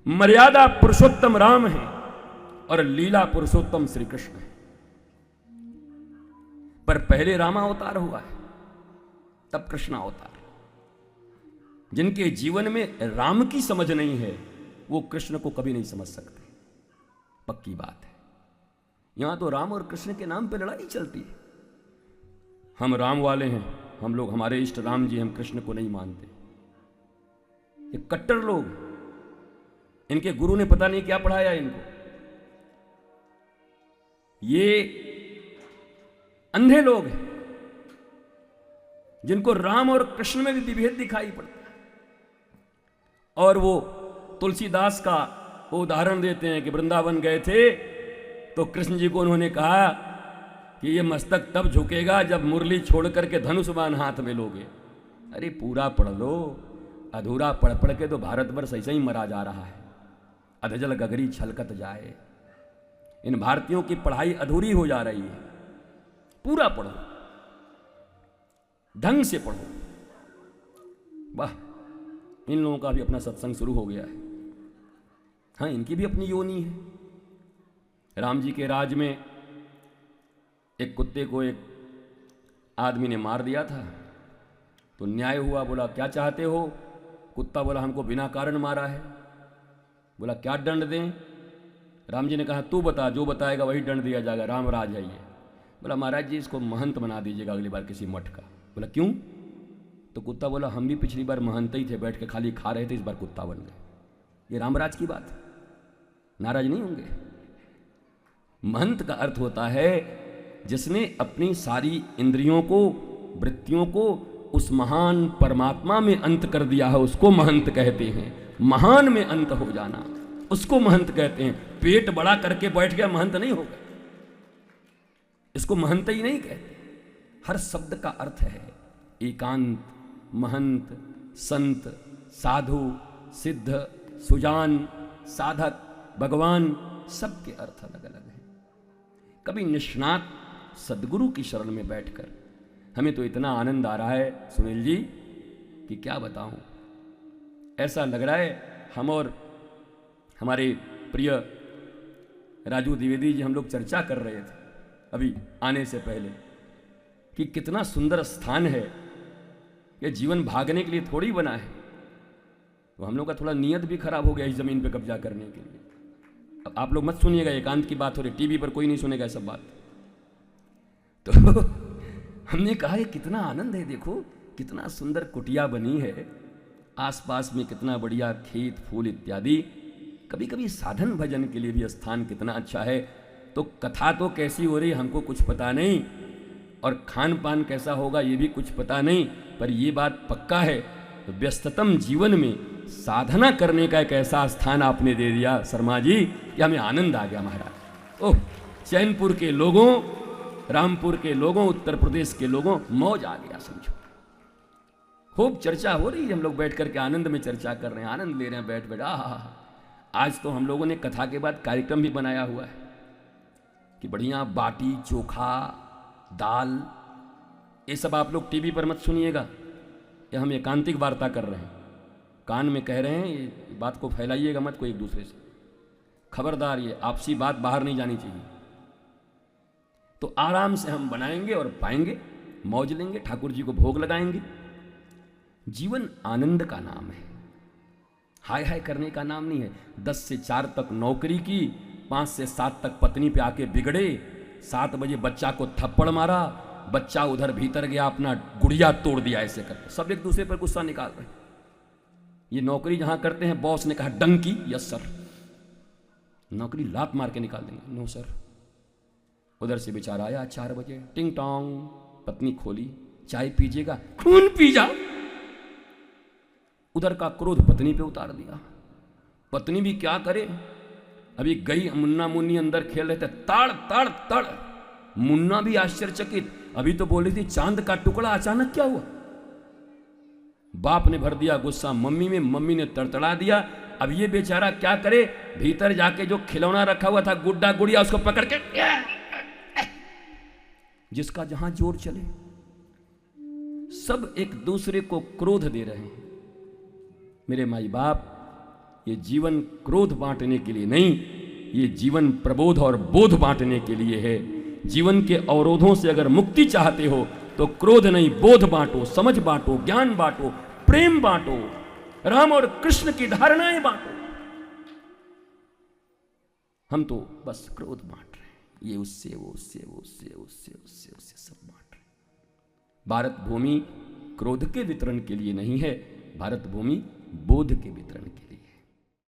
मर्यादा पुरुषोत्तम राम है और लीला पुरुषोत्तम श्री कृष्ण है। पर पहले रामावतार हुआ है, तब कृष्णावतार। जिनके जीवन में राम की समझ नहीं है वो कृष्ण को कभी नहीं समझ सकते, पक्की बात है। यहां तो राम और कृष्ण के नाम पे लड़ाई चलती है। हम राम वाले हैं, हम लोग, हमारे इष्ट राम जी, हम कृष्ण को नहीं मानते। ये कट्टर लोग, इनके गुरु ने पता नहीं क्या पढ़ाया इनको। ये अंधे लोग हैं जिनको राम और कृष्ण में भी विभेद दिखाई पड़ता है। और वो तुलसीदास का वो उदाहरण देते हैं कि वृंदावन गए थे तो कृष्ण जी को उन्होंने कहा कि ये मस्तक तब झुकेगा जब मुरली छोड़ करके धनुष बाण हाथ में लोगे। अरे पूरा पढ़ लो, अधूरा पढ़ पढ़ के तो भारतवर्ष ऐसे ही मरा जा रहा है। अधजल गगरी छलकत जाए। इन भारतीयों की पढ़ाई अधूरी हो जा रही है। पूरा पढ़ो, ढंग से पढ़ो। वाह, इन लोगों का भी अपना सत्संग शुरू हो गया है। हाँ, इनकी भी अपनी योनि है। राम जी के राज में एक कुत्ते को एक आदमी ने मार दिया था, तो न्याय हुआ। बोला क्या चाहते हो? कुत्ता बोला हमको बिना कारण मारा है। बोला क्या दंड दें? राम जी ने कहा तू बता, जो बताएगा वही दंड दिया जाएगा, राम राज है ये। बोला महाराज जी इसको महंत बना दीजिएगा अगली बार किसी मठ का। बोला क्यों? तो कुत्ता बोला हम भी पिछली बार महंत ही थे, बैठ के खाली खा रहे थे, इस बार कुत्ता बन गए। ये रामराज की बात है, नाराज नहीं होंगे। महंत का अर्थ होता है जिसने अपनी सारी इंद्रियों को, वृत्तियों को उस महान परमात्मा में अंत कर दिया है, उसको महंत कहते हैं। महान में अंत हो जाना, उसको महंत कहते हैं। पेट बड़ा करके बैठ गया, महंत नहीं होगा, इसको महंत ही नहीं कहते। हर शब्द का अर्थ है एकांत, महंत, संत, साधु, सिद्ध, सुजान, साधक, भगवान, सबके अर्थ अलग अलग हैं। कभी निष्णात सदगुरु की शरण में बैठकर हमें तो इतना आनंद आ रहा है सुनील जी कि क्या बताऊं। ऐसा लग रहा है हम और हमारे प्रिय राजू द्विवेदी जी, हम लोग चर्चा कर रहे थे अभी आने से पहले कि कितना सुंदर स्थान है। ये जीवन भागने के लिए थोड़ी बना है। तो हम लोग का थोड़ा नियत भी खराब हो गया इस जमीन पे कब्जा करने के लिए। अब आप लोग मत सुनिएगा, एकांत की बात हो रही, टीवी पर कोई नहीं सुनेगा ये सब बात। तो हमने कहा कितना आनंद है, देखो कितना सुंदर कुटिया बनी है, आसपास में कितना बढ़िया खेत फूल इत्यादि। कभी कभी साधन भजन के लिए भी स्थान कितना अच्छा है। तो कथा तो कैसी हो रही हमको कुछ पता नहीं, और खान पान कैसा होगा ये भी कुछ पता नहीं, पर ये बात पक्का है व्यस्ततम जीवन में साधना करने का एक ऐसा स्थान आपने दे दिया शर्मा जी कि हमें आनंद आ गया महाराज। ओह, चैनपुर के लोगों, रामपुर के लोगों, उत्तर प्रदेश के लोगों, मौज आ गया समझो। खूब चर्चा हो रही है, हम लोग बैठ करके आनंद में चर्चा कर रहे हैं, आनंद ले रहे हैं बैठ बैठ। आज तो हम लोगों ने कथा के बाद कार्यक्रम भी बनाया हुआ है कि बढ़िया बाटी चोखा दाल, ये सब आप लोग टीवी पर मत सुनिएगा, ये हम एकांतिक वार्ता कर रहे हैं, कान में कह रहे हैं, ये बात को फैलाइएगा मत कोई एक दूसरे से, खबरदार, ये आपसी बात बाहर नहीं जानी चाहिए। तो आराम से हम बनाएंगे और पाएंगे, मौज लेंगे, ठाकुर जी को भोग लगाएंगे। जीवन आनंद का नाम है, हाय हाय करने का नाम नहीं है। 10 से 4 तक नौकरी की, 5 से 7 तक पत्नी पे आके बिगड़े, 7 बजे बच्चा को थप्पड़ मारा, बच्चा उधर भीतर गया अपना गुड़िया तोड़ दिया, ऐसे करके सब एक दूसरे पर गुस्सा निकाल रहे हैं। ये नौकरी जहां करते हैं बॉस ने कहा डंकी, यस सर, नौकरी लात मार के निकाल देंगे, नो सर। उधर से बेचारा आया 4 बजे, टिंग टोंग, पत्नी खोली, चाय पीजिएगा, खून पी जा। उधर का क्रोध पत्नी पे उतार दिया। पत्नी भी क्या करे, अभी गई मुन्ना मुन्नी अंदर खेल रहे थे, तड़ तड़ तड़, मुन्ना भी आश्चर्यचकित, अभी तो बोली थी चांद का टुकड़ा, अचानक क्या हुआ। बाप ने भर दिया गुस्सा मम्मी में, मम्मी ने तड़तड़ा दिया। अब ये बेचारा क्या करे, भीतर जाके जो खिलौना रखा हुआ था गुड्डा गुड़िया, उसको पकड़ के, जिसका जहां जोर चले, सब एक दूसरे को क्रोध दे रहे हैं। मेरे माई बाप, ये जीवन क्रोध बांटने के लिए नहीं, ये जीवन प्रबोध और बोध बांटने के लिए है। जीवन के अवरोधों से अगर मुक्ति चाहते हो तो क्रोध नहीं, बोध बांटो, समझ बांटो, ज्ञान बांटो, प्रेम बांटो, राम और कृष्ण की धारणाएं बांटो। हम तो बस क्रोध बांट रहे हैं, ये उससे, वो उससे, वो उससे, उससे, उससे, उससे सब बांट रहे हैं। भारत भूमि क्रोध के वितरण के लिए नहीं है, भारत भूमि बोध के वितरण के